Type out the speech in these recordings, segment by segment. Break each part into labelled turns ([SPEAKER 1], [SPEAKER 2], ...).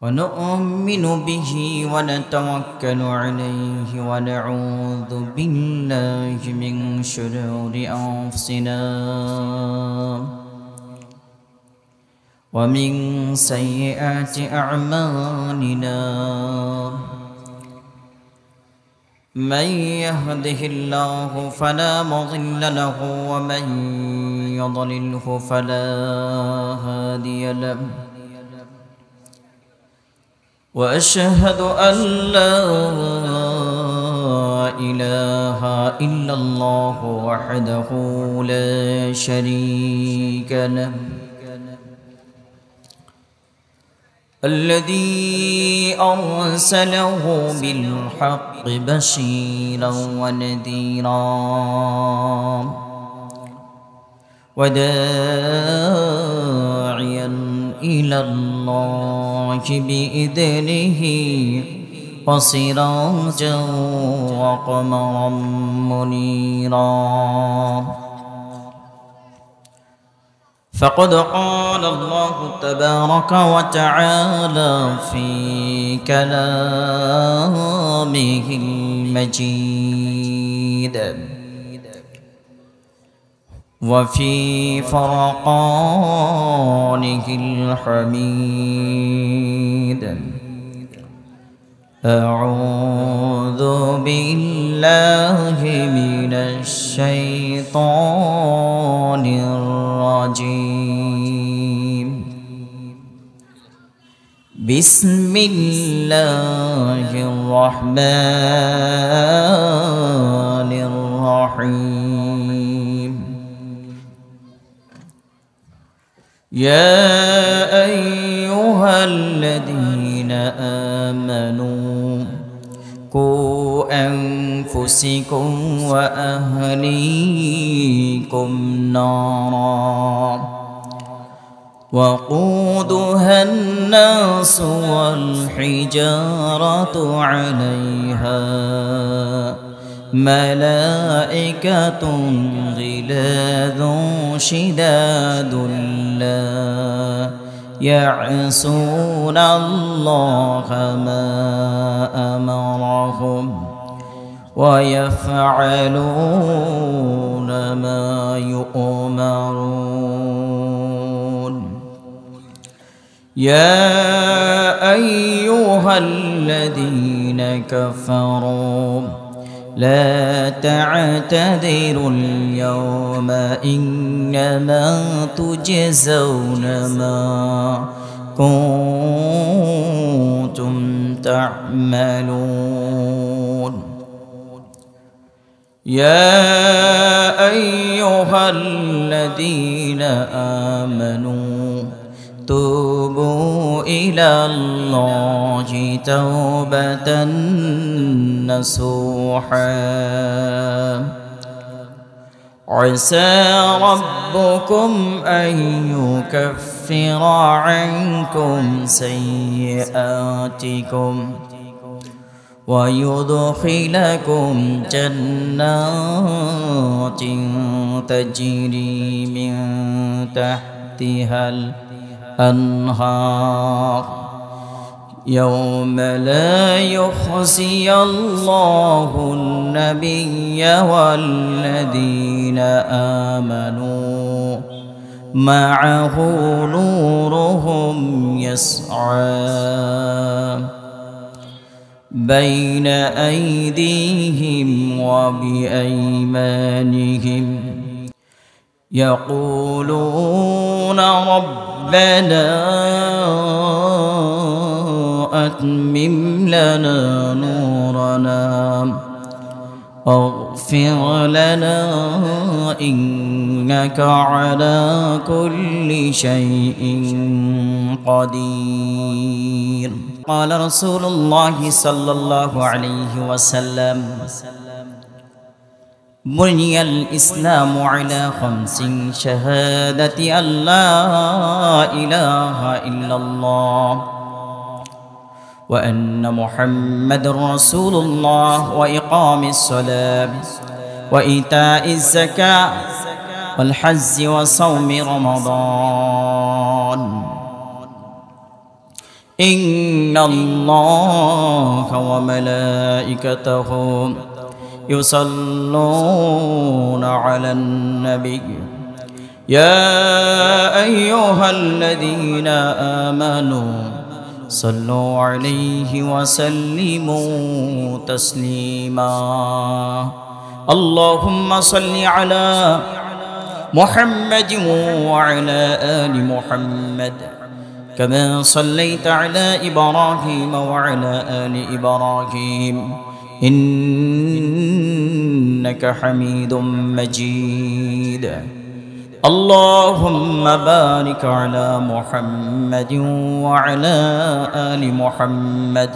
[SPEAKER 1] ونؤمن به ونتوكل عليه ونعوذ بالله من شرور أنفسنا ومن سيئات أعمالنا من يهده الله فلا مضل له ومن يضلله فلا هادي له وأشهد أن لا إله إلا الله وحده لا شريك له الذي أرسله بالحق بشيرا ونذيرا وداعيا إلى الله بإذنه وسراجا وقمرا منيرا فقد قال الله تبارك وتعالى في كلامه المجيد وفي فرقانه الحميد أعوذ بالله من الشيطان الرجيم بسم الله الرحمن الرحيم يا أيها الذين آمنوا قوا أنفسكم وأهليكم نارا وقودها الناس والحجارة عليها ملائكة غلاظ شداد لا يعصون الله ما أمرهم ويفعلون ما يؤمرون يا أيها الذين كفروا لا تعتذروا اليوم إنما تجزون ما كنتم تعملون يا أيها الذين آمنوا توبوا إلى الله توبة نصوحا عسى ربكم أن يكفر عنكم سيئاتكم ويدخلكم جنات تجري من تحتها الأنهار يوم لا يخزي الله النبي والذين آمنوا معه نورهم يسعى بين أيديهم وبأيمانهم يقولون ربنا أتمم لنا نورنا واغفر لنا إنك على كل شيء قدير. قال رسول الله صلى الله عليه وسلم بني الإسلام على خمس شهادة أن لا إله إلا الله وأن محمد رسول الله وإقام الصلاة وإيتاء الزكاة والحج وصوم رمضان إن الله وملائكته يصلون على النبي يا أيها الذين آمنوا صلوا عليه وسلموا تسليما اللهم صل على محمد وعلى آل محمد كما صليت على إبراهيم وعلى آل إبراهيم إنك حميد مجيد اللهم بارك على محمد وعلى آل محمد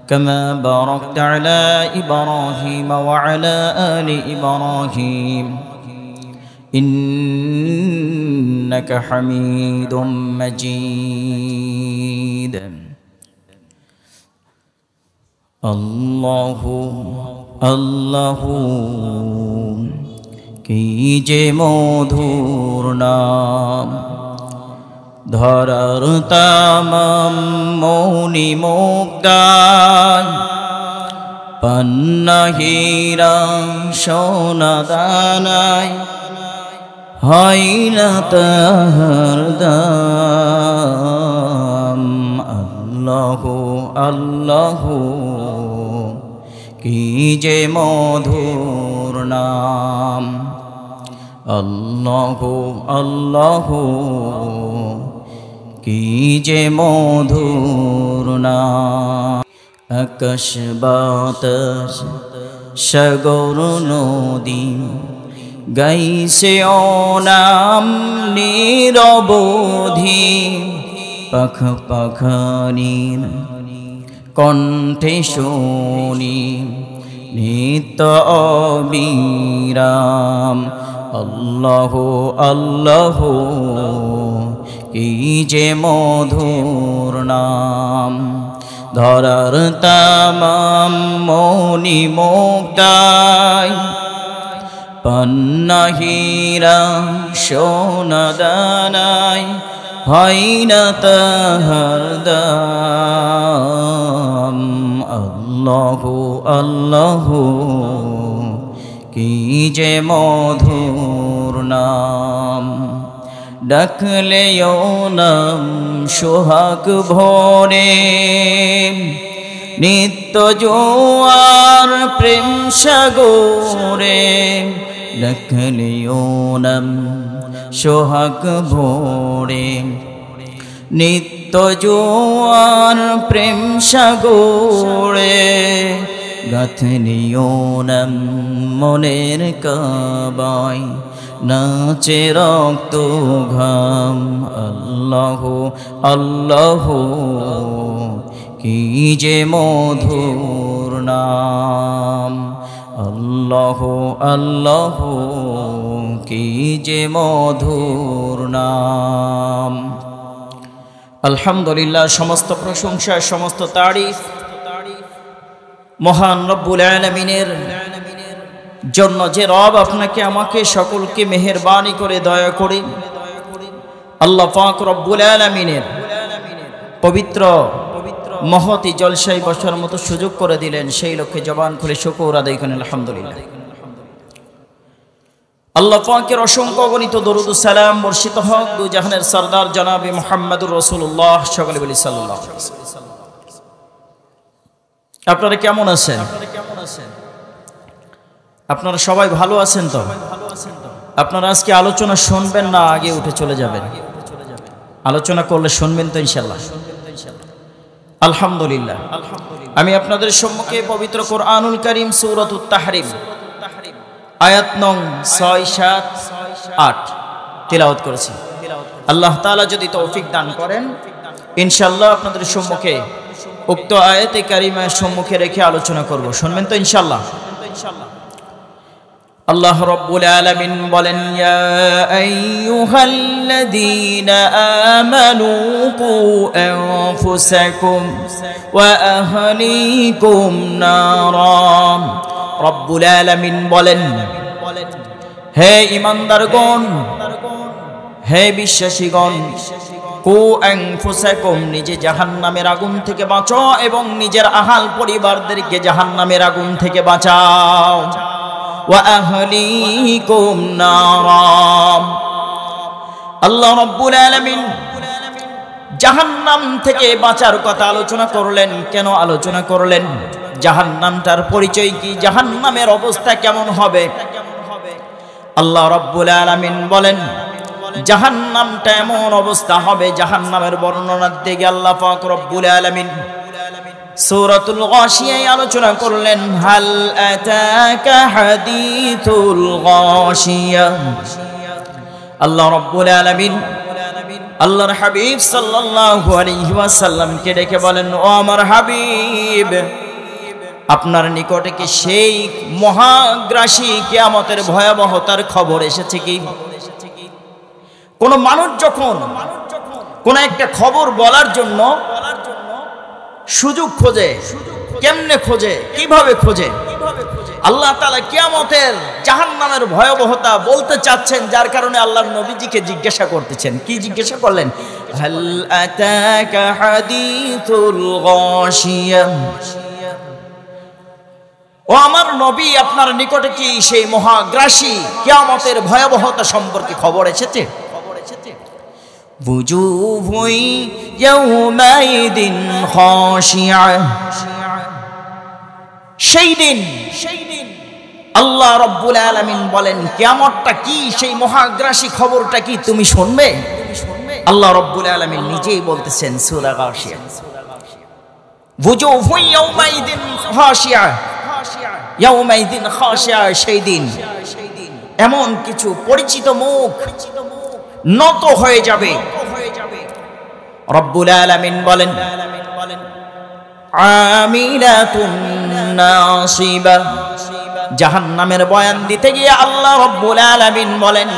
[SPEAKER 1] كما باركت على إبراهيم وعلى آل إبراهيم إنك حميد مجيد الله الله কি যে মধুর নাম ধরার তামাম মৌনি মুক্তায় পান্না হীরা সোনা দানায় হয় না তাহার দাম আল্লাহু আল্লাহু কি যে মধুর নাম আল্লাহু আল্লাহু কি যে মধুর নাম আকাশ বাতাস সাগর নদী গাইছে ও নাম নিরবধি পাখ পাখানির কণ্ঠে শুনি নিত্য অবিরাম আল্লাহু আল্লাহু কি যে মধুর নাম ধরার তামাম মনি মুক্তায় পান্না হীরা সোনা দানায় হয় না তাহার দাম আল্লাহু আল্লাহু কি যে মধুর নাম ডাকলেও নাম সোহাগ ভরে নিত্য জোয়ার প্রেম সাগরে ডাকলেও নাম সোহাগ ভরে নিত্য জোয়ার প্রেম সাগরে গাঁথনিও নাম মনের কাবায় নাচে রক্ত ঘাম আল্লাহু আল্লাহু কি যে মধুর নাম আল্লাহু আল্লাহু কি যে মধুর নাম আলহামদুলিল্লাহ সমস্ত প্রশংসা সমস্ত তারিফ মহান রব্বুল আলামিনের জন্য যে রব আপনাকে আমাকে সকলকে মেহেরবানি করে দয়া করে আল্লাহ পাক রব্বুল আলামিনের পবিত্র মহতি জলসায় বসার মতো সুযোগ করে দিলেন সেই লক্ষ্যে জবান খুলে শুকর আদায় করেন আলহামদুলিল্লাহ আল্লাহ পাকের অসংখ্য গণিত দরুদ ও সালাম বর্ষিত হোক দু জাহানের সরদার জনাবে মুহাম্মদুর রাসূলুল্লাহ সকলে বলি সাল্লাল্লাহু আলাইহি ওয়াসাল্লাম আপনারা কেমন আছেন আপনারা সবাই ভালো আছেন তো আপনারা আজকে আলোচনা শুনবেন না আগে উঠে চলে যাবেন আলোচনা করলে শুনবেন তো ইনশাআল্লাহ আলহামদুলিল্লাহ আমি আপনাদের সম্মুখে পবিত্র কোরআনুল কারীম সূরাতুত তাহরিম আয়াত নং 6 7 8 তেলাওয়াত করেছি আল্লাহ তাআলা যদি তৌফিক দান করেন ইনশাআল্লাহ আপনাদের সম্মুখে উক্ত আয়াতে কারিমার সম্মুখে রেখে আলোচনা করব শুনবেন তো ইনশাআল্লাহ আল্লাহ রাব্বুল আলামিন বলেন ইয়া আইয়ুহাল্লাযীনা আমানু কু আনফুসাকুম ওয়া আহলিকুম নারা রব্বুল আলামিন বলেন হে ঈমানদারগণ হে বিশ্বাসীগণ কু আনফুসাকুম, নিজে জাহান্নামের আগুন থেকে বাঁচাও এবং নিজের আহাল পরিবারদেরকে জাহান্নামের আগুন থেকে বাঁচাও। ওয়া আহলিকুম নারা, আল্লাহ রাব্বুল আলামিন জাহান্নাম থেকে বাঁচার কথা আলোচনা করলেন। কেন আলোচনা করলেন? জাহান্নামটার পরিচয় কি, জাহান্নামের অবস্থা কেমন হবে? আল্লাহ রাব্বুল আলামিন বলেন জাহান্নামটা এমন অবস্থা হবে। জাহান্নামের বর্ণনার দিকে আল্লাহ পাক রব্বুল আলামিন সূরাতুল গাশিয়ায় আলোচনা করলেন, হাল আতাকা হাদিসুল গাশিয়া। আল্লাহ রাব্বুল আলামিন আল্লাহর হাবিব সাল্লাল্লাহু আলাইহি ওয়াসাল্লামকে ডেকে বলেন, ও আমার হাবিব, আপনার নিকটে কি সেই মহাগ্রাসী কিয়ামতের ভয়াবহতার খবর এসেছে কি? কোন মানুষ যখন কোন একটা খবর বলার জন্য সুযোগ খোঁজে, কেমনে খোঁজে, কিভাবে খোঁজে? আল্লাহ তাআলা কিয়ামতের জাহান্নামের ভয়াবহতা বলতে চাচ্ছেন, যার কারণে আল্লাহর নবীজিকে জিজ্ঞাসা করতেছেন। কি জিজ্ঞাসা করলেন? হাল আতাকা হাদিসুল গাশিয়া, ও আমার নবী, আপনার নিকটে কি সেই মহাগ্রাসী কিয়ামতের ভয়াবহতা সম্পর্কে খবর এসেছে? বুজুহুন ইয়াউমাইদিন খাশিয়া, সেই দিন আল্লাহ রাব্বুল আলামিন বলেন কিয়ামতটা কি, সেই মহাগ্রাসী খবরটা কি তুমি শুনবে? আল্লাহ রাব্বুল আলামিন নিজেই বলতেছেন সূরা গাশিয়া, বুজুহুন ইয়াউমাইদিন খাশিয়া, ইয়াউমাইদিন খাশিয়া, সেই দিন এমন কিছু পরিচিত মুখ নত হয়ে যাবে। রব্বুল আলামিন বলেন আমিলাতুন নাসিবা, জাহান্নামের বয়ান দিতে গিয়ে আল্লাহ রব্বুল আলামিন বলেন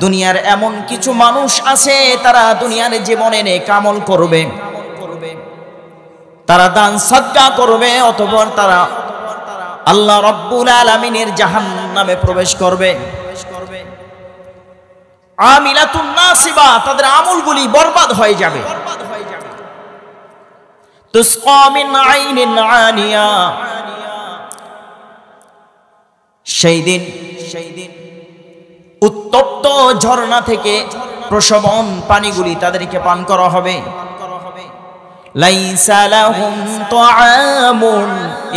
[SPEAKER 1] দুনিয়ার এমন কিছু মানুষ আছে, তারা দুনিয়ার জীবনে নেক আমল করবে, তারা দান সাদকা করবে, অতঃপর তারা আল্লাহ রব্বুল আলামিনের জাহান্নামে প্রবেশ করবে। আমিলাতুন নাসিবা, তাদের আমলগুলি বরবাদ হয়ে যাবে। তুসকা মিন আইনিন আনিয়া, সেই দিন উত্তপ্ত ঝর্ণা থেকে প্রশমন পানিগুলি তাদেরকে পান করা হবে। লাইসা লাহুম তুআমুন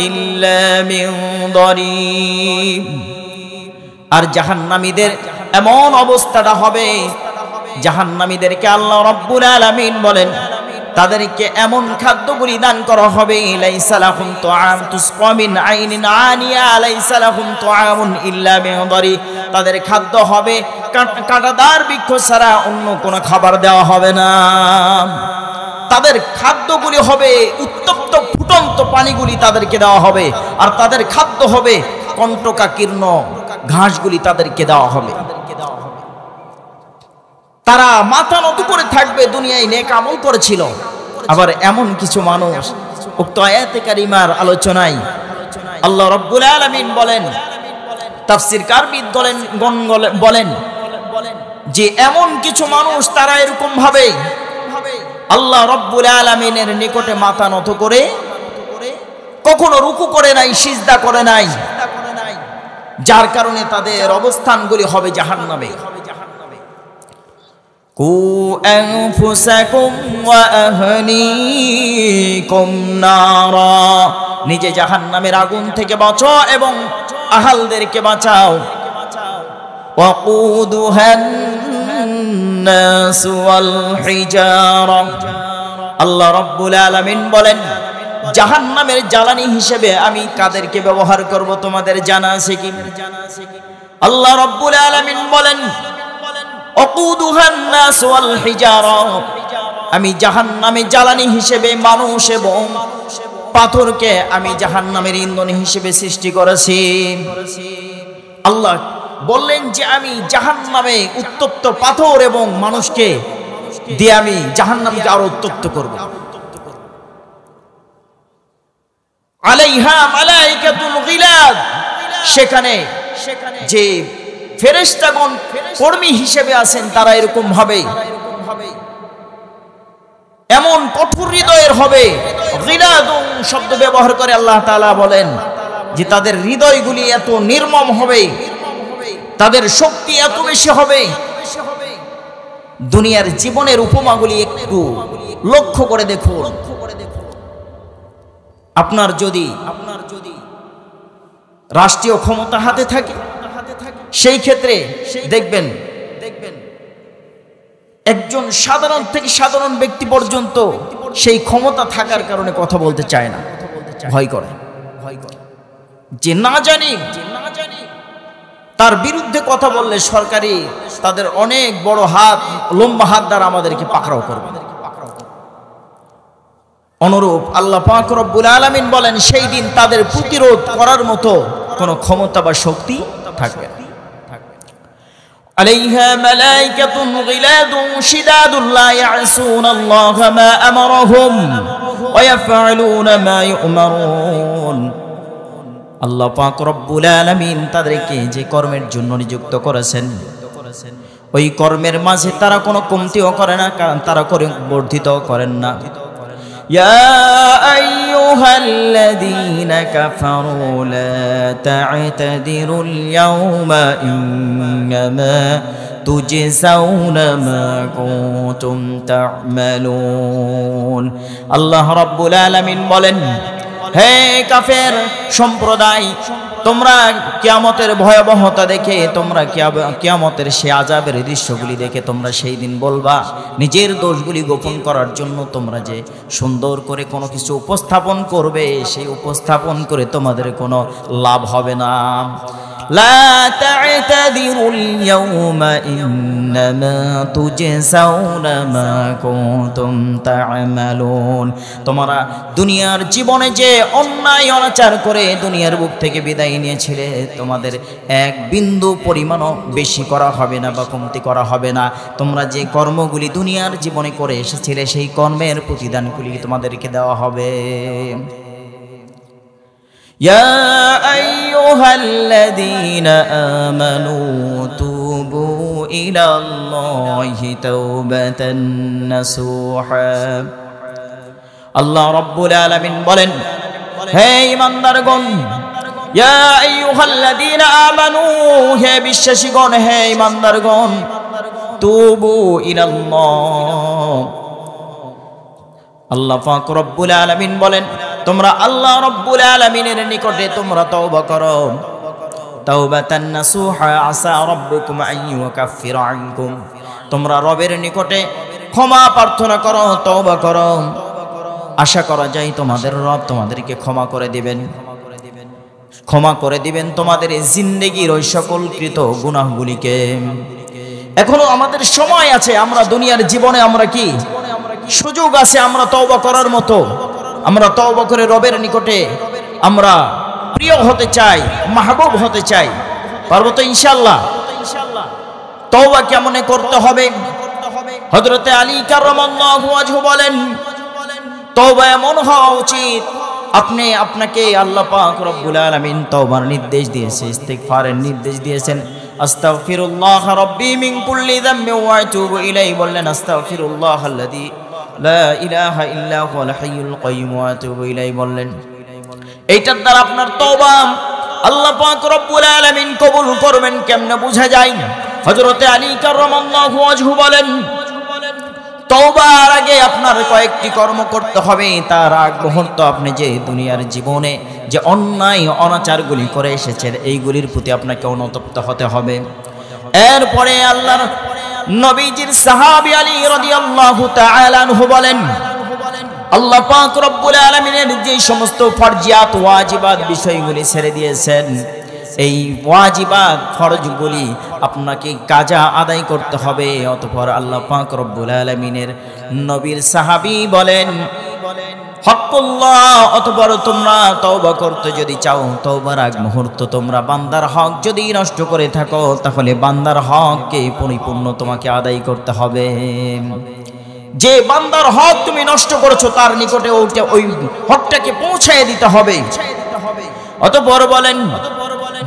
[SPEAKER 1] ইল্লা মিন দারিব, আর জাহান্নামীদের এমন অবস্থাটা হবে, জাহান্নামীদেরকে আল্লাহ রাব্বুল আলামিন বলেন তাদেরকে এমন খাদ্যগুলি দান করা হবে, লাইসা লাহুম তুআম তুসকা মিন আইনিন আনিয়া লাইসা লাহুম তুআমুন ইল্লা মিন দারি, তাদের খাদ্য হবে কাঁটাদার বৃক্ষ ছাড়া অন্য কোনো খাবার দেওয়া হবে না। তাদের খাদ্যগুলি হবে উত্তপ্ত ফুটন্ত পানিগুলি তাদেরকে দেওয়া হবে, আর তাদের খাদ্য হবে কণ্টকাকীর্ণ ঘাসগুলি তাদেরকে দেওয়া হবে। তারা মাথা নত করে থাকবে, দুনিয়ায় নেক আমল করেছিল। আবার এমন কিছু মানুষ, উক্ত আয়াতে কারিমার আলোচনায় আল্লাহ রাব্বুল আলামিন বলেন, তাফসীরকার বিদগণ বলেন যে এমন কিছু মানুষ তারা এরকম ভাবে আল্লাহ রাব্বুল আলামিনের নিকটে মাথা নত করে কখনো রুকু করে নাই, সিজদা করে নাই, যার কারণে তাদের অবস্থানগুলি হবে জাহান্নামে। কু আনফুসাকুম ওয়া আহলিকুম নারা, নিজে জাহান্নামের আগুন থেকে বাঁচাও এবং আহালদেরকে বাঁচাও। ওয়াকুদুহান নাস ওয়াল হিজারা, আল্লাহ রাব্বুল আলামিন বলেন জাহান্নামের জ্বালানি হিসেবে আমি কাদেরকে ব্যবহার করব তোমাদের জানা আছে কি? আল্লাহ রাব্বুল আলামিন বলেন ওয়াকুদুহান নাস ওয়াল হিজারা, আমি জাহান্নামে জ্বালানি হিসেবে মানুষ এবং পাথরকে আমি জাহান্নামের ইন্ধন হিসেবে সৃষ্টি করেছি। আল্লাহ বললেন যে আমি জাহান্নামে উত্তপ্ত পাথর এবং মানুষকে দিয়ে আমি জাহান্নামকে আরো উত্তপ্ত করব। আলাইহা মালাইকাতুল গিলাদ, সেখানে যে ফেরেশতাগণ কর্মী হিসেবে আছেন তারা এরকম ভাবে এমন কঠোর হৃদয়ের হবে। গিলাদুন শব্দ ব্যবহার করে আল্লাহ তাআলা বলেন যে তাদের হৃদয়গুলি এত নির্মম হবে, তাদের শক্তি এত বেশি হবে। দুনিয়ার জীবনের উপমাগুলি একটু লক্ষ্য করে দেখুন। আপনার যদি রাষ্ট্রীয় ক্ষমতা হাতে থাকে, সেই ক্ষেত্রে দেখবেন একজন সাধারণ থেকে সাধারণ ব্যক্তি পর্যন্ত সেই ক্ষমতা থাকার কারণে কথা বলতে চায় না, ভয় করে, যে না জানি তার বিরুদ্ধে কথা বললে সরকারি তাদের অনেক বড় হাত, লম্বা হাত দ্বারা আমাদেরকে পাকড়াও করবে। অনুরূপ আল্লাহ পাক রব্বুল আলামিন বলেন সেই দিন তাদের প্রতিরোধ করার মতো কোনো ক্ষমতা বা শক্তি থাকবে না। আলাইহা মালাইকাতুন গিলাদুন শিদাদুন লা ইয়াসুনাল্লাহা মা আমারহুম ওয়া ইয়াফআলুনা মা ইউমারুন। আল্লাহ পাক রব্বুল আলামিন তাদেরকে যে কর্মের জন্য নিযুক্ত করেছেন, ওই কর্মের মাঝে তারা কোনো কমতিও করে না, তারা করে বর্ধিত করেন না। ইয়া আইয়ুহাল্লাযীনা কাফারু লা তা'তাদিরুল ইয়াওমা ইন্নামা তুজজাউনা মা কুনতুম তা'মালুন। আল্লাহ রাব্বুল আলামিন বলেন, হে কাফের সম্প্রদায়, তোমরা কিয়ামতের ভয়াবহতা দেখে, তোমরা কিয়ামতের সে আযাবের দৃশ্যগুলি দেখে তোমরা সেই দিন বলবা, নিজের দোষগুলি গোপন করার জন্য তোমরা যে সুন্দর করে কোনো কিছু উপস্থাপন করবে, সেই উপস্থাপন করে তোমাদের কোনো লাভ হবে না। লা তা'তাদিরুল ইয়াওমা ইন্নামা তুজজাউনা মা কুনতুম তা'মালুন। তোমরা দুনিয়ার জীবনে যে অন্যায় অনাচার করে দুনিয়ার বুক থেকে বিদায় নিয়েছিলে, তোমাদের এক বিন্দু পরিমাণও বেশি করা হবে না বা কমতি করা হবে না। তোমরা যে কর্মগুলি দুনিয়ার জীবনে করে এসেছিলে, সেই কর্মের প্রতিদানগুলি তোমাদেরকে দেওয়া হবে। يا أيها الذين آمنوا توبوا إلى الله توبة نصوحا। আল্লাহ রাব্বুল আলামিন বলেন, হে ঈমানদারগণ, ইয়া আইয়ুহাল্লাযীনা আমানু, হে বিশ্বাসীগণ, হে ঈমানদারগণ, তুবু ইলাল্লাহ। আল্লাহ পাক রব্বুল আলামিন বলেন, তোমরা আল্লাহ রব্বুল আলামিনের নিকটে তোমরা তওবা করো। তাওবাতান নাসুহা আসা রাব্বুকুম আন ইউকাফিরা আনকুম। তোমরা রবের নিকটে ক্ষমা প্রার্থনা করো, তওবা করো, আশা করা যায় তোমাদের রব তোমাদেরকে ক্ষমা করে দিবেন, ক্ষমা করে দিবেন তোমাদের এই জিন্দেগীর ওই সকল কৃত গুনাহগুলিকে। এখনো আমাদের সময় আছে, আমরা দুনিয়ার জীবনে আমরা কি সুযোগ আছে আমরা তওবা করার মতো। আমরা তওবা করে রবের নিকটে আমরা প্রিয় হতে চাই, মাহবুব হতে চাই, পারবো তো ইনশাআল্লাহ? তওবা কেমনে করতে হবে? হযরতে আলী কাররামাল্লাহু ওয়াজহু বলেন, তওবা এমন হওয়া উচিত, আপনাকে আল্লাহ পাক রব্বুল আলামিন তওবার নির্দেশ দিয়েছে, ইস্তিগফারের নির্দেশ দিয়েছেন। আস্তাগফিরুল্লাহ রাব্বি মিন কুল্লি যামবি ওয়া আতুবু ইলাইহি, বললেন আস্তাগফিরুল্লাহাল্লাযী লা ইলাহা ইল্লা হুয়াল হাইয়ুল কাইয়্যুম ওয়া আতুবু ইলাইহি বললেন। এইটার দ্বারা আপনার তওবা আল্লাহ পাক রব্বুল আলামিন কবুল করবেন কেমনে বোঝা যায়। হযরতে আলী কাররামাল্লাহু ওয়াজহু বলেন, তওবার আগে আপনার কয়েকটি কর্ম করতে হবে। তার আগ মুহূর্ত আপনি যে দুনিয়ার জীবনে যে অন্যায় অনাচারগুলি করে এসেছেন, এইগুলির প্রতি আপনাকে অনুতপ্ত হতে হবে। এরপরে আল্লাহর নবীজির সাহাবী আলী রাদিয়াল্লাহু তাআলা আনহু বলেন, আল্লাহ পাক রব্বুল আলামিনের যে সমস্ত ফরজিয়াত ওয়াজিবাত বিষয়গুলি ছেড়ে দিয়েছেন, এই ওয়াজিবাত ফরজগুলি আপনাকে কাজা আদায় করতে হবে। অতঃপর আল্লাহ পাক রব্বুল আলামিনের নবীর সাহাবী বলেন, হকুল্লাহ, অতঃপর তোমরা তওবা করতে যদি চাও, তওবার আগ মুহূর্ত তোমরা বান্দার হক যদি নষ্ট করে থাকো, তাহলে বান্দার হককে পরিপূর্ণ তোমাকে আদায় করতে হবে। যে বান্দার হক তুমি নষ্ট করেছো, তার নিকটে ওই হকটাকে পৌঁছায় দিতে হবে। অতঃপর বলেন,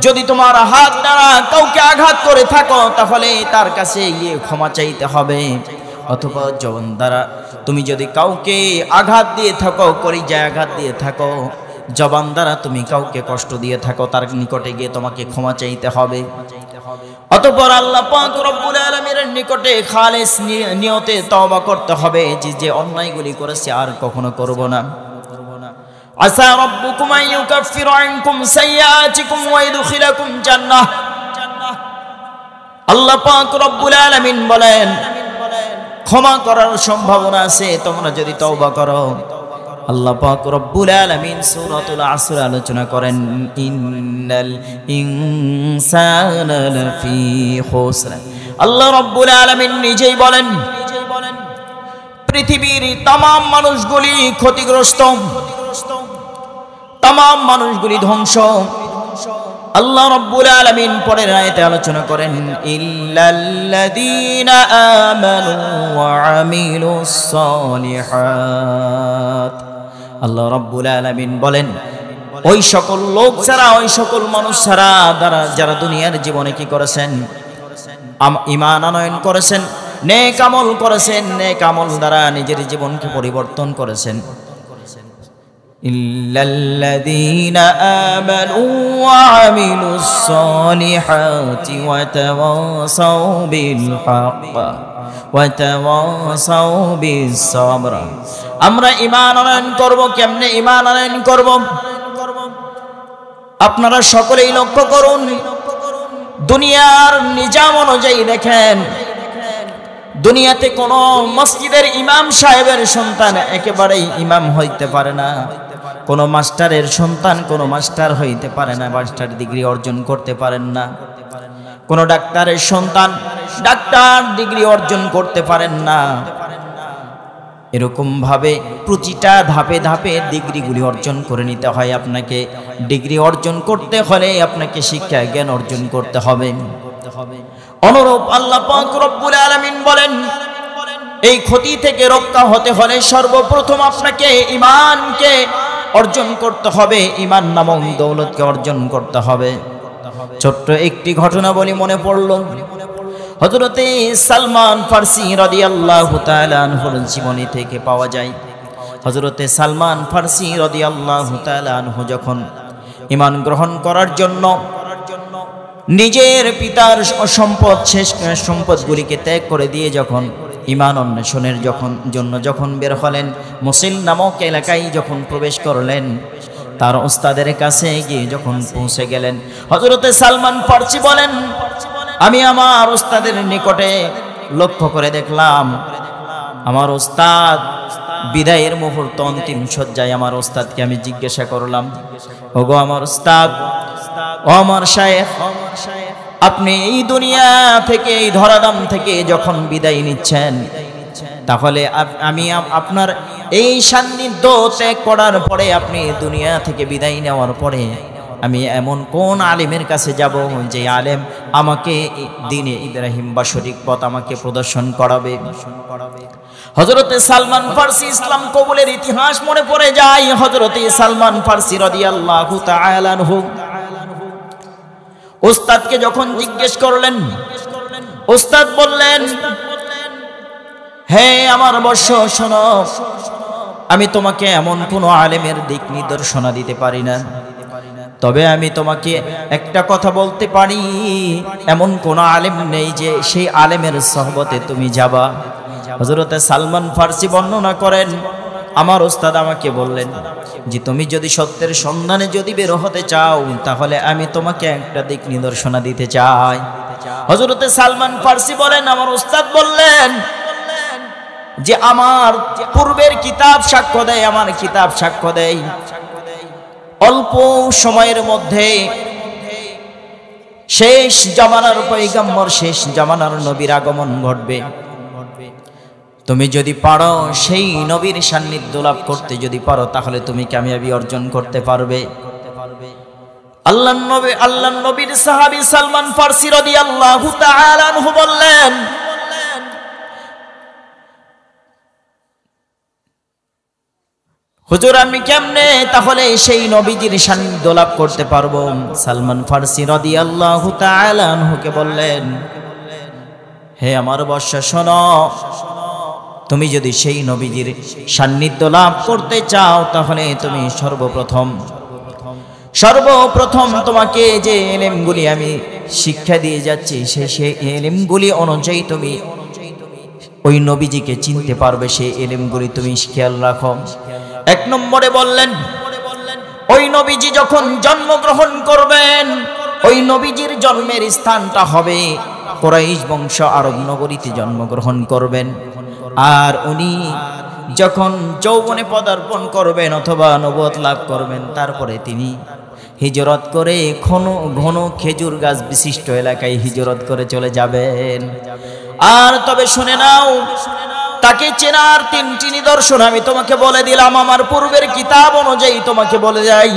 [SPEAKER 1] যদি তোমার হাত দ্বারা কাউকে আঘাত করে থাকো, তাহলে তার কাছে গিয়ে ক্ষমা চাইতে হবে। অথবা জবান দ্বারা তুমি যদি কাউকে আঘাত দিয়ে থাকো, কলিজায় আঘাত দিয়ে থাকো, জবান দ্বারা তুমি কাউকে কষ্ট দিয়ে থাকো, তার নিকটে গিয়ে তোমাকে ক্ষমা চাইতে হবে। অতঃপর আল্লাহ পাক রব্বুল আলামিনের নিকটে খালেস নিয়তে তওবা করতে হবে যে অন্যায়গুলি করেছে আর কখনো করব না। আসা রাব্বুকুম আন ইউকাফিরা আনকুম সাইয়্যাতিকুম ওয়া ইদখিলাকুম জান্নাহ। আল্লাহ পাক রব্বুল আলামিন বলেন ক্ষমা করার সম্ভাবনা আছে তোমরা যদি তওবা করো। আল্লাহ পাক রব্বুল আলামিন সূরাতুল আসর আলোচনা করেন ইন্নাল ইনসানা লাফি খুসর। আল্লাহ রব্বুল আলামিন নিজেই বলেন পৃথিবীর तमाम মানুষগুলি ক্ষতিগ্রস্ত, तमाम মানুষগুলি ধ্বংস। আল্লাহ রব্বুল আলামিন পরের আয়াতে আলোচনা করেন ইল্লাল্লাযীনা আমানু ওয়া আমিলুস সালিহাত। আল্লাহ রব্বুল আলামিন বলেন ওই সকল লোক ছাড়া, ওই সকল মানুষ ছাড়া যারা দুনিয়ার জীবনে কি করেছেন, ঈমান আনয়ন করেছেন, নেক আমল করেছেন, নেক আমল দ্বারা নিজের জীবনকে পরিবর্তন করেছেন। ইল্লাল্লাযীনা আমানু ওয়া আমিলুস সালিহাতি ওয়া তাওয়াসাউ বিল হক ওয়া তাওয়াসাউ বিস সাবর। আমরা ঈমান আনয়ন করব। কেমনে ঈমান আনয়ন করব? আপনারা সকলেই লক্ষ্য করুন, দুনিয়ার নিজাম অনুযায়ী দেখেন, দুনিয়াতে কোনো মসজিদের ইমাম সাহেবের সন্তান একেবারেই ইমাম হইতে পারে না, কোনো মাস্টারের সন্তান কোনো মাস্টার হইতে পারে না, মাস্টার ডিগ্রি অর্জন করতে পারেন না, কোনো ডাক্তারের সন্তান ডাক্তার ডিগ্রি অর্জন করতে পারেন না। এরকম ভাবে প্রতিটা ধাপে ধাপে ডিগ্রিগুলি অর্জন করে নিতে হয়। আপনাকে ডিগ্রি অর্জন করতে হলে আপনাকে শিক্ষা জ্ঞান অর্জন করতে হবে। অনুরূপ আল্লাহ পাক রব্বুল আলামিন বলেন এই ক্ষতি থেকে রক্ষা হতে হলে সর্বপ্রথম আপনাকে ঈমানকে অর্জন করতে হবে, ঈমান নামক দৌলতকে অর্জন করতে হবে। ছোট্ট একটি ঘটনা বলি মনে পড়ল, হযরতে সালমান ফারসি রাদিয়াল্লাহু তাআলা আনহুর জীবনী থেকে পাওয়া যায়। হযরতে সালমান ফারসি রাদিয়াল্লাহু তাআলা আনহু যখন ঈমান গ্রহণ করার জন্য নিজের পিতার সম্পদ শেষ সম্পদগুলিকে ত্যাগ করে দিয়ে যখন ঈমান অন্বেষণের যখন বের হলেন, মুসিল নামক এলাকায় যখন প্রবেশ করলেন, তার ওস্তাদের কাছে গিয়ে যখন পৌঁছে গেলেন, হযরতে সালমান ফারসি বলেন আমি আমার ওস্তাদের নিকটে লক্ষ্য করে দেখলাম আমার ওস্তাদ বিদায়ের মুহূর্ত অন্তিম শয্যায়। আমার ওস্তাদকে আমি জিজ্ঞাসা করলাম, ওগো আমার ওস্তাদ, ও আমার শায়েখ, আপনি এই দুনিয়া থেকে এই ধরাধাম থেকে যখন বিদায় নিচ্ছেন, তাহলে আমি আপনার এই সান্নিধ্য ত্যাগ করার পরে, আপনি দুনিয়া থেকে বিদায় নেওয়ার পরে আমি এমন কোন আলেমের কাছে যাব যে আলেম আমাকে দ্বীনে ইব্রাহিম বা সঠিক পথ আমাকে প্রদর্শন করাবে? হযরতে সালমান ফারসি ইসলাম কবুলের ইতিহাস মনে পড়ে যায়। হযরতে সালমান ফারসি রাদিয়াল্লাহু তাআলা আনহু ওস্তাদকে যখন জিজ্ঞেস করলেন, ওস্তাদ বললেন হে আমার বৎস শোনো, আমি তোমাকে এমন কোনো আলেমের দিক নির্দেশনা দিতে পারি না, তবে আমি তোমাকে একটা কথা বলতে পারি, এমন কোন আলেম নেই যে সেই আলেমের সোহবতে তুমি যাবা। হযরতে সালমান ফারসি বর্ণনা করেন আমার ওস্তাদ আমাকে বললেন যে তুমি যদি সত্যের সন্ধানে যদি বের হতে চাও, তাহলে আমি তোমাকে একটা দিক নির্দেশনা দিতে চাই। হযরতে সালমান ফারসি বলেন আমার ওস্তাদ বললেন যে আমার পূর্বের কিতাব সাক্ষ্য দেয়, আমার কিতাব সাক্ষ্য দেয় অল্প সময়ের মধ্যে শেষ জামানার পয়গম্বর, শেষ জামানার নবীর আগমন ঘটবে। তুমি যদি পারো সেই নবীর সান্নিধ্য লাভ করতে যদি পারো, তাহলে তুমি কামিয়াবি অর্জন করতে পারবে। আল্লাহর নবীর সাহাবী সালমান ফারসি রাদিয়াল্লাহু তাআলা আনহু বললেন হুজুর আমি কেমনে তাহলে সেই নবীজির সান্নিধ্য লাভ করতে পারবো? সালমান ফারসি রাদিয়াল্লাহু তাআলা আনহুকে বললেন হে আমার বৎস শোনো, তুমি যদি সেই নবীজির সান্নিধ্য লাভ করতে চাও তাহলে তুমি সর্বপ্রথম তোমাকে যে ইলমগুলি আমি শিক্ষা দিয়ে যাচ্ছি সেই ইলমগুলি অনুযায়ী তুমি ওই নবীজিকে চিনতে পারবে। সেই ইলমগুলি তুমি খেয়াল রাখো। এক নম্বরে বললেন, ওই নবীজি যখন জন্মগ্রহণ করবেন, ওই নবীজির জন্মের স্থানটা হবে কুরাইশ বংশ আরব নগরীতে জন্মগ্রহণ করবেন। আর উনি যখন যৌবনে পদার্পণ করবেন অথবা নবুয়ত লাভ করবেন, তারপরে তিনি হিজরত করে ঘন খেজুর গাছ বিশিষ্ট এলাকায় হিজরত করে চলে যাবেন। আর তবে শুনে নাও, তাকে চেনার তিনটি নিদর্শন আমি তোমাকে বলে দিলাম, আমার পূর্বের কিতাব অনুযায়ী তোমাকে বলে যাই।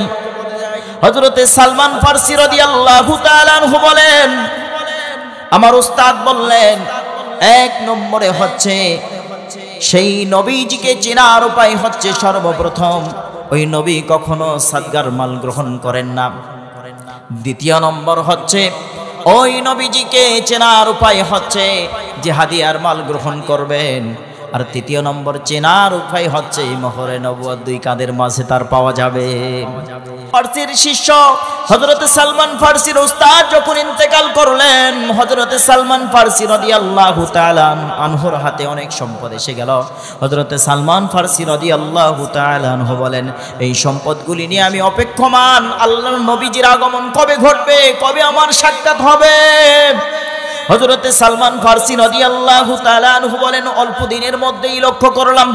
[SPEAKER 1] হযরতে সালমান ফারসি রাদিয়াল্লাহু তাআলা আনহু বলেন, আমার উস্তাদ বললেন, এক নম্বরে হচ্ছে সেই নবীজিকে চেনার উপায় হচ্ছে সর্বপ্রথম ওই নবী কখনো সাদগার মাল গ্রহণ করেন না। দ্বিতীয় নম্বর হচ্ছে ওই নবীজিকে চেনার উপায় হচ্ছে যে হাদিয়ার মাল গ্রহণ করবেন। আর তৃতীয় নম্বর চেনার উপায় হচ্ছে মোহরে নবুয়ত দুই কাঁধের মাঝে তার পাওয়া যাবে। ফারসির শিষ্য হযরতে সালমান ফারসির উস্তাদ যখন ইন্তেকাল করলেন, হযরতে সালমান ফারসি রাদিয়াল্লাহু তাআলা আনহুর হাতে অনেক সম্পদ এসে গেল। হযরতে সালমান ফারসি রাদিয়াল্লাহু তাআলা আনহু বলেন, এই সম্পদগুলি নিয়ে আমি অপেক্ষমান, আল্লাহর নবীজির আগমন কবে ঘটবে, কবে আমার সাক্ষাৎ হবে। হযরতে সালমান ফারসি রাদিয়াল্লাহু তাআলা আনহু বলেন, অল্প দিনের মধ্যেই লক্ষ্য করলাম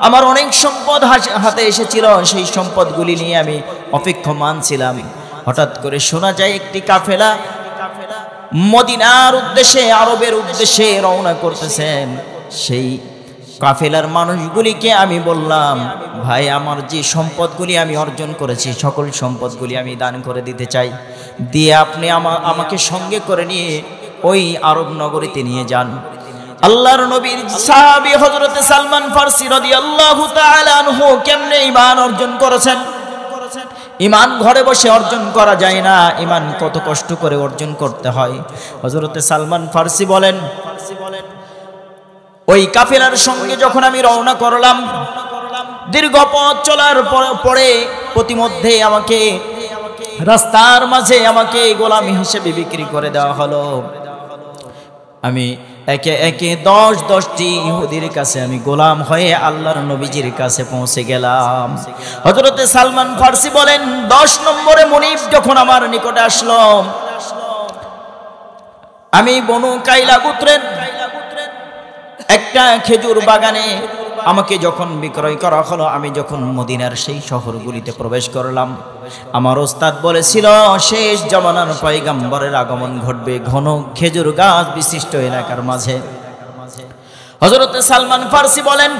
[SPEAKER 1] আমার অনেক সম্পদ হাতে এসেছিল, সেই সম্পদগুলি নিয়ে আমি অপেক্ষমান ছিলাম। হঠাৎ করে শোনা যায় একটি কাফেলা মদিনার উদ্দেশ্যে, আরবের উদ্দেশ্যে রওনা করতেছেন। সেই কাফেলার মানুষগুলিকে আমি বললাম, ভাই, আমার যে সম্পদগুলি আমি অর্জন করেছি সকল সম্পদগুলি আমি দান করে দিতে চাই, দিয়ে আপনি আমাকে সঙ্গে করে নিয়ে ওই আরব নগরীতে নিয়ে যান। আল্লাহর নবীর সাহাবী হযরতে সালমান ফারসি রাদিয়াল্লাহু তাআলা আনহু কেমনে ঈমান অর্জন করেছেন? ঈমান ঘরে বসে অর্জন করা যায় না, ঈমান কত কষ্ট করে অর্জন করতে হয়। হযরতে সালমান ফারসি বলেন, ওই কাফেলার সঙ্গে যখন আমি রওনা করলাম, দীর্ঘ পথ চলার পরে প্রতিমধ্যে আমাকে রাস্তার মাঝে আমাকে গোলামি হিসেবে বিক্রি করে দেওয়া হলো। আমি একে একে 10টি ইহুদির কাছে আমি গোলাম হয়ে আল্লাহর নবীজির কাছে পৌঁছে গেলাম। হযরতে সালমান ফারসি বলেন, 10 নম্বরে মুনিব যখন আমার নিকটে আসলো, আমি বনু কাইলা গোত্রের একটা খেজুর বাগানে আমাকে যখন বিক্রয় করা হলো, আমি যখন মদিনার সেই শহরগুলিতে প্রবেশ করলাম, আমার ওস্তাদ বলেছিল শেষ জামানার পয়গম্বরের আগমন ঘটবে ঘন খেজুর গাছ বিশিষ্ট এলাকার মাঝে। হযরতে সালমান ফারসি বলেন,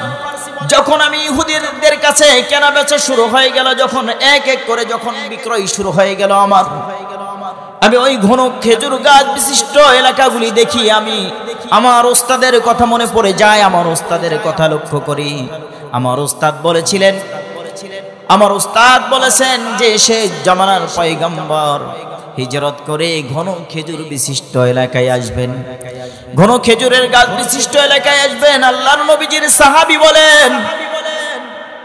[SPEAKER 1] যখন আমি ইহুদিদের কাছে কেনা বেচা শুরু হয়ে গেল, যখন এক এক করে যখন বিক্রয় শুরু হয়ে গেল আমি ওই ঘন খেজুর গাছ বিশিষ্ট এলাকাগুলি দেখি, আমি আমার ওস্তাদের কথা মনে পড়ে যায়, আমার ওস্তাদের কথা লক্ষ্য করি। আমার ওস্তাদ বলেছেন যে শেষ জামানার পয়গম্বর হিজরত করে ঘন খেজুর বিশিষ্ট এলাকায় আসবেন, ঘন খেজুরের গাছ বিশিষ্ট এলাকায় আসবেন। আল্লাহর নবীজির সাহাবী বলেন,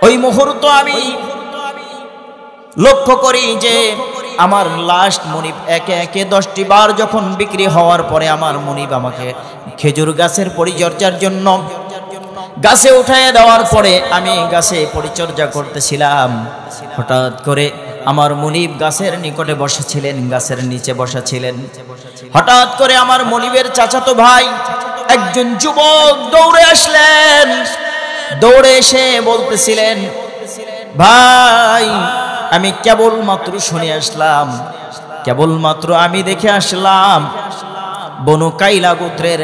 [SPEAKER 1] ওই মুহূর্ত আমি লক্ষ্য করি যে আমার লাস্ট মনিব একে একে 10টি বার যখন বিক্রি হওয়ার পরে আমার মনিব আমাকে খেজুর গাছের পরিচর্যার জন্য গাছে উঠায় দেওয়ার পরে আমি গাছে পরিচর্যা করতেছিলাম। হঠাৎ করে আমার মনিব গাছের নিকটে বসেছিলেন, গাছের নিচে বসা ছিলেন। হঠাৎ করে আমার মনিবের চাচাতো ভাই একজন যুবক দৌড়ে আসলেন। দৌড়ে এসে বলতেছিলেন, ভাই, আমি কেবলমাত্র শুনে আসলাম, কেবলমাত্র আমি দেখে আসলাম, বনু কাইলা গোত্রের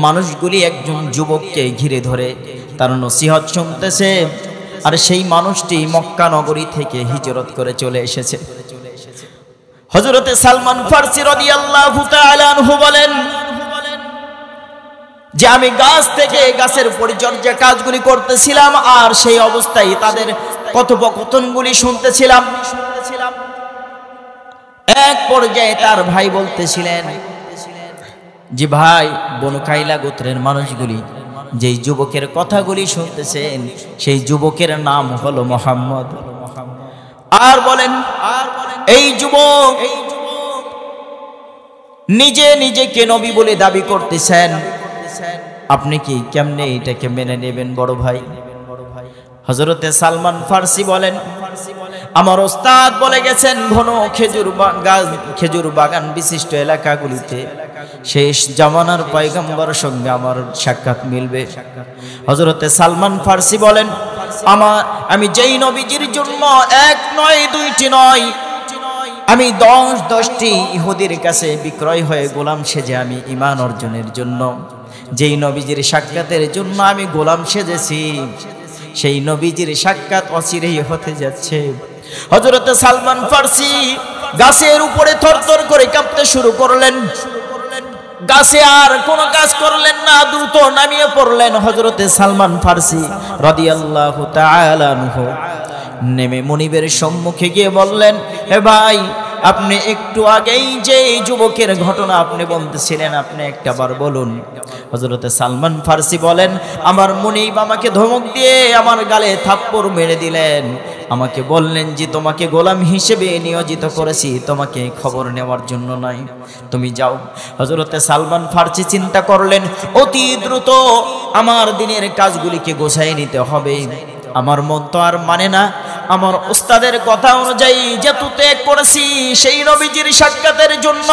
[SPEAKER 1] মানুষগুলি একজন যুবককে ঘিরে ধরে তার নসিহত শুনতেছে, আর সেই মানুষটি মক্কা নগরী থেকে হিজরত করে চলে এসেছে। হযরতে সালমান ফারসি রাদিয়াল্লাহু তাআলা আনহু বলেন যে আমি গাছ থেকে গাছের পরিচর্যা কাজগুলি করতেছিলাম, আর সেই অবস্থায় তাদের কথোপকথনগুলি শুনতেছিলাম। এক পর্যায়ে তার ভাই বলতেছিলেন যে, ভাই, বনু কাইলা গোত্রের মানুষগুলি যেই যুবকের কথাগুলি শুনতেছেন সেই যুবকের নাম হলো মুহাম্মদ। আর বলেন এই যুবক নিজে নিজেকে নবী বলে দাবি করতেছেন, আপনি কি কেমনে এটাকে মেনে নেবেন বড় ভাই? হযরতে সালমান ফারসি বলেন, আমার ওস্তাদ বলে গেছেন ঘন খেজুর বাগান বিশিষ্ট এলাকাগুলিতে শেষ জামানার পয়গম্বর সঙ্গে আমার সাক্ষাৎ মিলবে। হযরতে সালমান ফারসি বলেন, আমি যেই নবীজির জন্য এক নয় দুইটি নয়, আমি 10টি ইহুদির কাছে বিক্রয় হয়ে গোলাম সেজে আমি ঈমান অর্জনের জন্য যেই নবীজির সাক্ষাতের জন্য আমি গোলাম সেজেছি, সেই নবীজির সাক্ষাৎ অচিরেই হতে যাচ্ছে। হযরতে সালমান ফারসি গাছের উপরে থরথর করে কাঁপতে শুরু করলেন। গাছে আর কোনো কাজ করলেন না, দ্রুত নামিয়ে পড়লেন হযরতে সালমান ফারসি রাদিয়াল্লাহু তাআলা আনহু। নেমে মুনিবের সম্মুখে গিয়ে বললেন, হে ভাই, আপনি একটু আগেই যে যুবকের ঘটনা আপনি বলতেছিলেন, আপনি একটাবার বলুন। হযরতে সালমান ফারসি বলেন, আমার মুনিব আমাকে ধমক দিয়ে আমার গালে থাপ্পড় মেরে দিলেন। আমাকে বললেন যে তোমাকে গোলাম হিসেবে নিয়োজিত করেছি, তোমাকে খবর নেওয়ার জন্য নয়, তুমি যাও। হযরতে সালমান ফারসি চিন্তা করলেন, অতি দ্রুত আমার দিনের কাজগুলিকে গোছায় নিতে হবে। আমার মন তো আর মানে না, আমার ওস্তাদের কথা অনুযায়ী যেহেতু ত্যাগ করেছি সেই নবীজির সাক্ষাতের জন্য।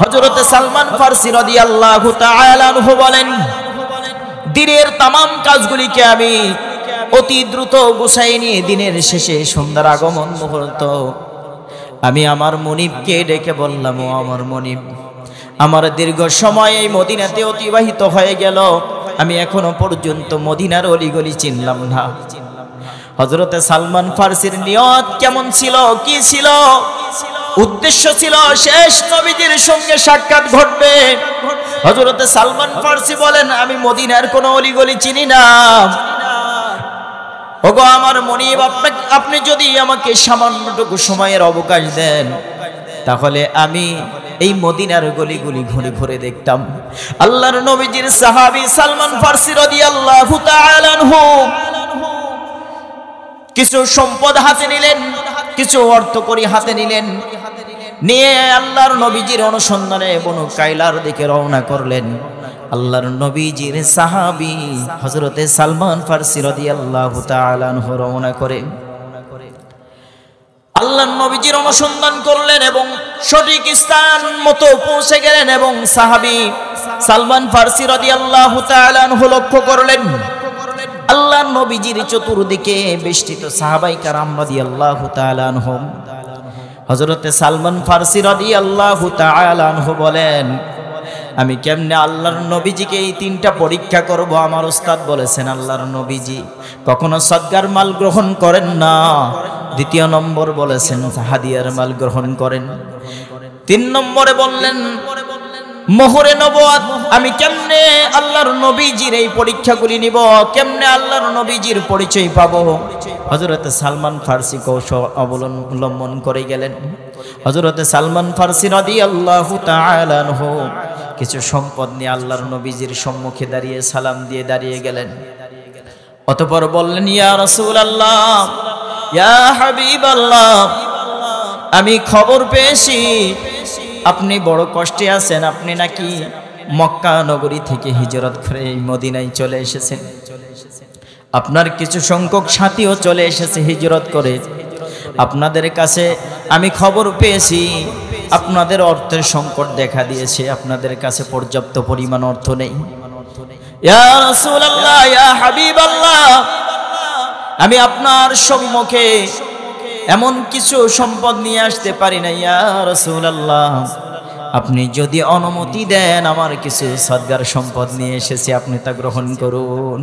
[SPEAKER 1] হযরতে সালমান ফারসি রাদিয়াল্লাহু তাআলা আনহু বলেন, দিনের তামাম কাজগুলিকে আমি অতি দ্রুত গুছাই নিয়ে দিনের শেষে সন্ধ্যার আগমন মুহূর্ত আমি আমার মনিবকে ডেকে বললাম, ও আমার মনিব, আমার দীর্ঘ সময় এই মদিনাতে অতিবাহিত হয়ে গেল, আমি এখনো পর্যন্ত মদিনার অলিগলি চিনলাম না। হযরতে সালমান ফারসির নিয়ত কেমন ছিল, কি ছিল? উদ্দেশ্য ছিল শেষ নবীজির সঙ্গে সাক্ষাৎ ঘটবে। হযরতে সালমান ফারসি বলেন, আমি মদিনার কোনো অলিগলি চিনি না। ওগো আমার মনিব, আপনি যদি আমাকে সামান্যটুকু সময়ের অবকাশ দেন, তাহলে আমি এই মদিনার গলিগুলি ঘুরে ঘুরে দেখতাম। আল্লাহর নবীজির সাহাবী সালমান ফারসি রাদিয়াল্লাহু তাআলা আনহু কিছু সম্পদ হাতে নিলেন, কিছু অর্থকড়ি হাতে নিলেন, নিয়ে আল্লাহর নবীজির অনুসন্ধানে বনু কাইলার দিকে রওনা করলেন। আল্লাহর নবীজির সাহাবী হযরতে সালমান ফারসি রাদিয়াল্লাহু তাআলা আনহু রওনা করে আল্লাহর নবীজির অনুসন্ধান করলেন এবং সঠিক স্থান মতো পৌঁছে গেলেন এবং সাহাবী সালমান ফারসি রাদিয়াল্লাহু তাআলা আনহু লক্ষ্য করলেন আল্লাহর নবীজির চতুর্দিকে বেষ্টিত সাহাবায়ে কেরাম রাদিয়াল্লাহু তাআলা আনহুম। হযরতে সালমান ফারসি রাদিয়াল্লাহু তাআলা আনহু বলেন, আমি কেমনে আল্লাহর নবীজিকে এই 3টা পরীক্ষা করব? আমার ওস্তাদ বলেছেন আল্লাহর নবীজি কখনো সদকার মাল গ্রহণ করেন না। দ্বিতীয় নম্বর বলেছেন হাদিয়ার মাল গ্রহণ করেন। 3 নম্বরে বললেন মোহরে নবুয়ত। আমি কেমনে আল্লাহর নবীজির এই পরীক্ষাগুলি নিব, কেমনে আল্লাহর নবীজির পরিচয় পাবো? হযরতে সালমান ফারসি কৌশল অবলম্বন করে গেলেন। হযরতে সালমান ফারসি রাদিয়াল্লাহু তাআলা আনহু কিছু সম্পদ নিয়ে আল্লাহর নবীজির সম্মুখে দাঁড়িয়ে সালাম দিয়ে দাঁড়িয়ে গেলেন। অতঃপর বললেন, ইয়া রাসূলুল্লাহ, ইয়া হাবিবাল্লাহ, আমি খবর পেয়েছি আপনি বড় কষ্টে আছেন। আপনি নাকি মক্কা নগরী থেকে হিজরত করে মদিনায় চলে এসেছেন। আপনার কিছু সংখ্যক সাথীও চলে এসেছে হিজরত করে। আপনাদের কাছে আমি খবর পেয়েছি আপনাদের অর্থের সংকট দেখা দিয়েছে, আপনাদের কাছে পর্যাপ্ত পরিমাণ অর্থ নেই। ইয়া রাসূলুল্লাহ, ইয়া হাবিবাল্লাহ, আমি আপনার সম্মুখে এমন কিছু সম্পদ নিয়ে আসতে পারি না। ইয়া রাসূলুল্লাহ, আপনি যদি অনুমতি দেন আমার কিছু সদকার সম্পদ নিয়ে এসেছি, আপনি তা গ্রহণ করুন।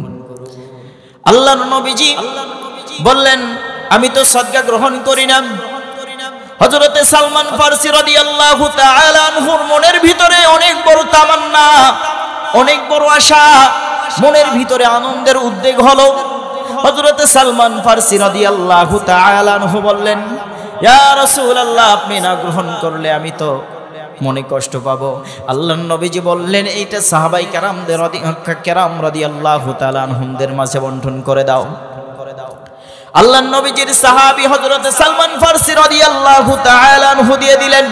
[SPEAKER 1] আল্লাহর নবীজি বললেন, আমি তো সদকা গ্রহণ করি না। হযরতে সালমান ফারসি রাদিয়াল্লাহু তাআলা আনহুর মনের ভিতরে অনেক বড় তামান্না, অনেক বড় আশা, মনের ভিতরে আনন্দের উদ্বেগ হলো। হযরতে সালমান ফারসি রাদিয়াল্লাহু তাআলা আনহু বললেন, ইয়া রাসূলুল্লাহ, আপনি না গ্রহণ করলে আমি তো মনে কষ্ট পাবো। আল্লাহর নবীজি বললেন এইটা সাহাবাই কেরাম রাদিয়াল্লাহু তাআলা আনহুমদের মাঝে বন্টন করে দাও। আল্লাহর নবীজির সাহাবী হযরত সালমান ফারসি রাদিয়াল্লাহু তাআলা আনহু দিয়ে দিলেন।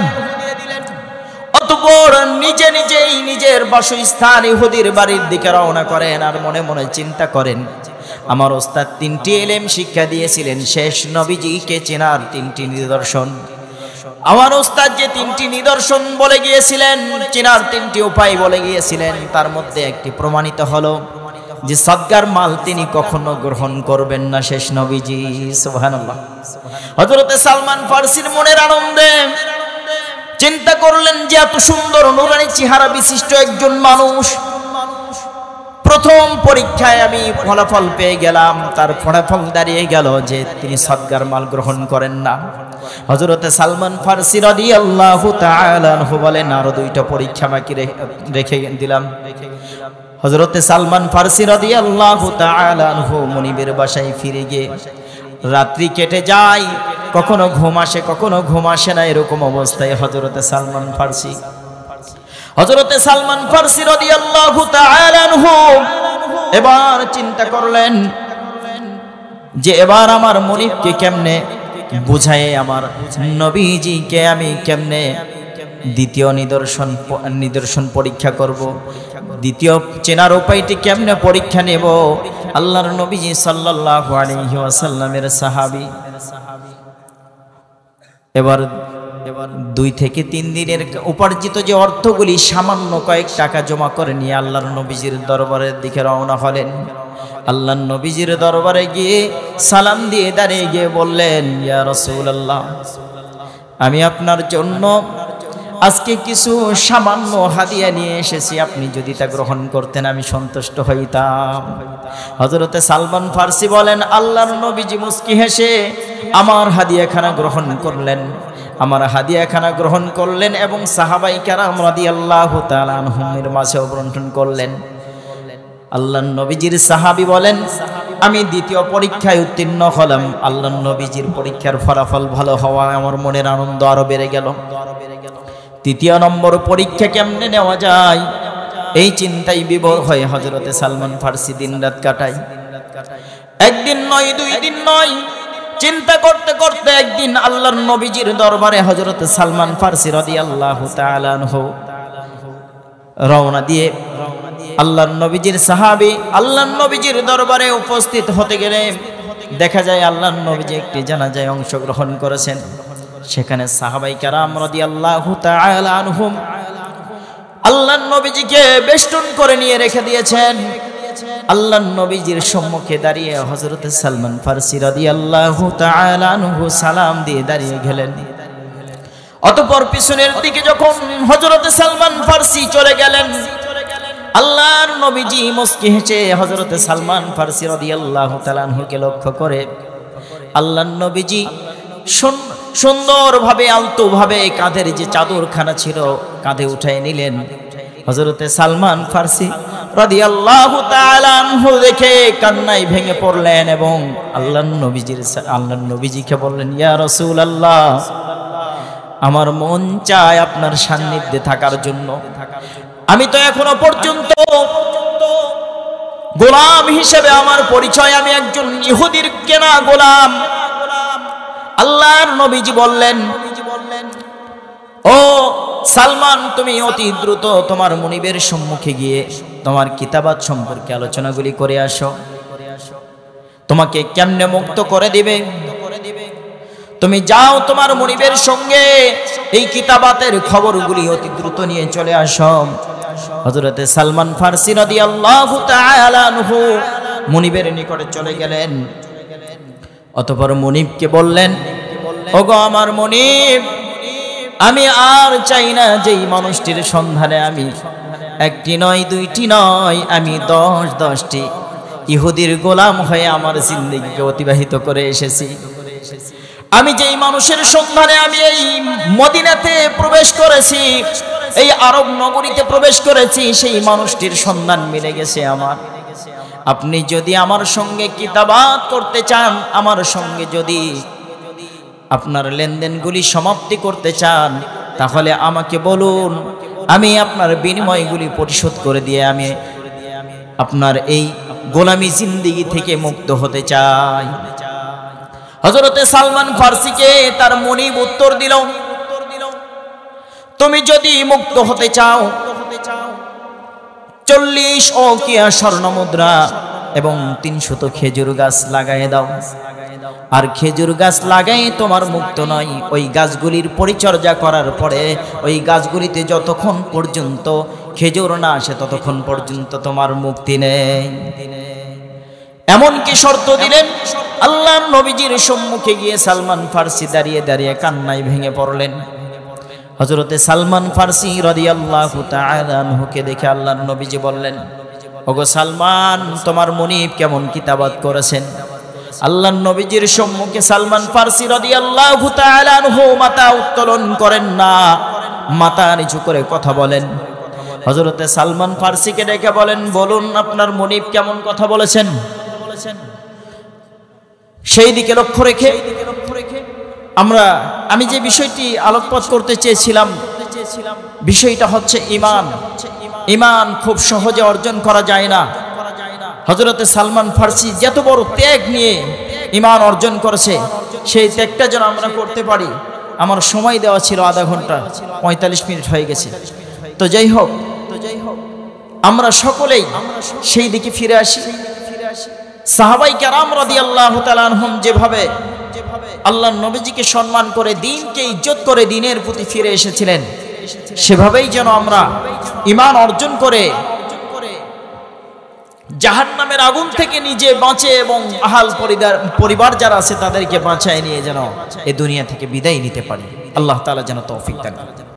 [SPEAKER 1] অতঃপর নিজেই নিজের বাসস্থান ইহুদির বাড়ির দিকে রওনা করেন আর মনে মনে চিন্তা করেন, আমার ওস্তাদ 3টি ইলম শিক্ষা দিয়েছিলেন, শেষ নবীজিকে চেনার 3টি নিদর্শন। আমার ওস্তাদ যে 3টি নিদর্শন বলে গিয়েছিলেন, চেনার 3টি উপায় বলে গিয়েছিলেন, তার মধ্যে একটি প্রমাণিত হলো যে সদকার মাল তিনি কখনো গ্রহণ করবেন না শেষ নবীজি। সুবহানাল্লাহ। হযরত সালমান ফারসির মনের আনন্দে চিন্তা করলেন যে এত সুন্দর নূরানী চেহারা বিশিষ্ট একজন মানুষ, প্রথম পরীক্ষায় আমি ফলাফল পেয়ে গেলাম, তার ফলাফল দাঁড়িয়ে গেল যে তিনি সদকার মাল গ্রহণ করেন না। হযরত সালমান ফারসি রাদিয়াল্লাহু তাআলা আনহু বলেন, আরো 2টা পরীক্ষা বাকি রেখে দিলাম। হযরত সালমান ফারসি রাদিয়াল্লাহু তাআলা আনহু মুনিবের বাসায় ফিরে গিয়ে রাত্রি কেটে যায়, কখনো ঘুম আসে কখনো ঘুম আসে না, এরকম অবস্থায় হযরত সালমান ফারসি রাদিয়াল্লাহু তাআলা আনহু এবার চিন্তা করলেন যে এবার আমার মুনিবকে কেমনে বুঝায়ে আমার নবীজিকে আমি কেমনে দ্বিতীয় নিদর্শন পরীক্ষা করব, দ্বিতীয় চেনার উপায়টি কেমনে পরীক্ষা নেব। আল্লাহর নবীজি সাল্লাল্লাহু আলাইহি ওয়াসাল্লামের সাহাবী এবার 2 থেকে 3 দিনের উপার্জিত যে অর্থগুলি সামান্য কয়েক টাকা জমা করে নিয়ে আল্লাহর নবীজির দরবারের দিকে রওনা হলেন। আল্লাহর নবীজির দরবারে গিয়ে সালাম দিয়ে দাঁড়িয়ে গিয়ে বললেন, ইয়া রাসূলুল্লাহ, আমি আপনার জন্য আজকে কিছু সামান্য হাদিয়া নিয়ে এসেছি, আপনি যদি তা গ্রহণ করতেন আমি সন্তুষ্ট হইতাম। হযরতে সালমান ফারসি বলেন, আল্লাহর নবীজি মুস্কি হেসে আমার হাদিয়াখানা গ্রহণ করলেন এবং সাহাবায়ে কেরাম রাদিয়াল্লাহু তাআলা আনহুমের মাঝে বন্টন করলেন। আল্লাহর নবীজির সাহাবী বলেন, আমি দ্বিতীয় পরীক্ষায় উত্তীর্ণ হলাম। আল্লাহর নবীজির পরীক্ষার ফলাফল ভালো হওয়া আমার মনের আনন্দ আরো বেড়ে গেল। তৃতীয় নম্বর পরীক্ষা কেমনে নেওয়া যায় এই চিন্তায় বিভোর হয়ে হযরতে সালমান ফারসি দিনরাত কাটায়। একদিন নয়, 2 দিন নয়, চিন্তা করতে করতে একদিন আল্লাহর নবীজির দরবারে হযরতে সালমান ফারসি রাদিয়াল্লাহু তাআলা আনহু রওনা দিয়ে আল্লাহর নবীজির সাহাবী আল্লাহর নবীজির দরবারে উপস্থিত হতে গেলে দেখা যায় আল্লাহর নবীজি একটি জানাজায় অংশগ্রহণ করেছেন। সেখানে সাহাবায়ে কেরাম রাদিয়াল্লাহু তাআলা আনহুম আল্লাহর নবীজিকে বেষ্টন করে নিয়ে রেখে দিয়েছেন। আল্লাহর নবীজির সম্মুখে দাঁড়িয়ে হযরত সালমান ফারসি রাদিয়াল্লাহু তাআলা আনহু সালাম দিয়ে দাঁড়িয়ে গেলেন। অতঃপর পিছনের দিকে যখন হযরত সালমান ফারসি চলে গেলেন, আল্লাহর নবীজি মুস্কি হেসে হযরত সালমান ফারসি রাদিয়াল্লাহু তাআলা আনহুকে লক্ষ্য করে আল্লাহর নবীজি সুন্দরভাবে আলতোভাবে কাঁধের যে চাদরখানা ছিল কাঁধে উঠায় নিলেন। হযরতে সালমান ফারসি রাদিয়াল্লাহু তাআলা আনহু দেখে কান্নায় ভেঙে পড়লেন এবং আল্লাহর নবীজিকে বললেন, ইয়া রাসূলুল্লাহ, আমার মন চায় আপনার সান্নিধ্যে থাকার জন্য। আমি তো এখনো পর্যন্ত গোলাম হিসেবে আমার পরিচয়, আমি একজন ইহুদির কেনা গোলাম। আল্লাহর নবীজি বললেন, ও সালমান, তুমি অতি দ্রুত তোমার মুনিবের সম্মুখে গিয়ে তোমার কিতাবাত সম্পর্কে আলোচনাগুলি করে আসো। তোমাকে কেমনে মুক্ত করে দিবে তুমি যাও, তোমার মুনিবের সঙ্গে এই কিতাবাতের খবরগুলি অতি দ্রুত নিয়ে চলে আসো। হযরতে সালমান ফারসি রাদিয়াল্লাহু তাআলা আনহু মুনিবের নিকটে চলে গেলেন। অতঃপর মুনিবকে বললেন, ওগো আমার মুনিব, আমি আর চাই না যে এই মানুষটির সন্ধানে আমি একটি নয়, 2টি নয়, আমি 10টি ইহুদির গোলাম হয়ে আমার জিন্দেগিকে অতিবাহিত করে এসেছি। আমি যেই মানুষের সন্ধানে আমি এই মদিনাতে প্রবেশ করেছি, এই আরব নগরীতে প্রবেশ করেছি, সেই মানুষটির সন্ধান মিলে গেছে আমার। আপনি যদি আমার সঙ্গে কিতাবাত করতে চান, আমার সঙ্গে যদি আপনার লেনদেনগুলি সমাপ্তি করতে চান, তাহলে আমাকে বলুন, আমি আপনার বিনিময়গুলি পরিশোধ করে দিয়ে আমি আপনার এই গোলামি জিন্দেগি থেকে মুক্ত হতে চাই। হযরতে সালমান ফার্সিকে তার মুনিব উত্তর দিল, তুমি যদি মুক্ত হতে চাও 40 ওকিয়া স্বর্ণ মুদ্রা এবং 300 খেজুর গাছ লাগাই দাও। আর খেজুর গাছ লাগাই তোমার মুক্ত নয়, ওই গাছগুলির পরিচর্যা করার পরে ওই গাছগুলিতে যতক্ষণ পর্যন্ত খেজুর না আসে ততক্ষণ পর্যন্ত তোমার মুক্তি নেই। এমনকি শর্ত দিলেন। আল্লাহর নবীজির সম্মুখে গিয়ে সালমান ফার্সি দাঁড়িয়ে দাঁড়িয়ে কান্নায় ভেঙে পড়লেন। হযরতে সালমান ফার্সি রাদিয়াল্লাহু তাআলা আনহুকে দেখে আল্লাহর নবীজি বললেন, ওগো সালমান, তোমার মুনিব কেমন কিতাবাত করেছেন? আল্লাহর নবীজির সম্মুখে সালমান ফার্সি রাদিয়াল্লাহু তাআলা আনহু মাথা উত্তোলন করেন না, মাথা নিচু করে কথা বলেন। হযরতে সালমান ফার্সিকে ডেকে বলেন, বলুন আপনার মুনিব কেমন কথা বলেছেন? সেই দিকে লক্ষ্য রেখে আমি যে বিষয়টি আলোকপাত করতে চেয়েছিলাম, বিষয়টা হচ্ছে ঈমান। ঈমান খুব সহজে অর্জন করা যায় না। হযরতে সালমান ফার্সি যত বড় ত্যাগ নিয়ে ঈমান অর্জন করেছে, সেই ত্যাগটা যেন আমরা করতে পারি। আমার সময় দেওয়া ছিল আধা ঘন্টা, 45 মিনিট হয়ে গেছে। তো যাই হোক, আমরা সকলেই সেই দিকে ফিরে আসি। সাহাবাই কেরাম রাদিয়াল্লাহু তাআলা আনহুম যেভাবে আল্লাহর নবীজিকে সম্মান করে, দ্বীনকে ইজ্জত করে দ্বীনের প্রতি ফিরে এসেছিলেন, সেভাবেই যেন আমরা ঈমান অর্জন করে জাহান্নামের আগুন থেকে নিজে বাঁচে এবং আহাল পরিবার যারা আছে তাদেরকে বাঁচায় নিয়ে যেন এই দুনিয়া থেকে বিদায় নিতে পারি। আল্লাহ তাআলা যেন তৌফিক দান করেন।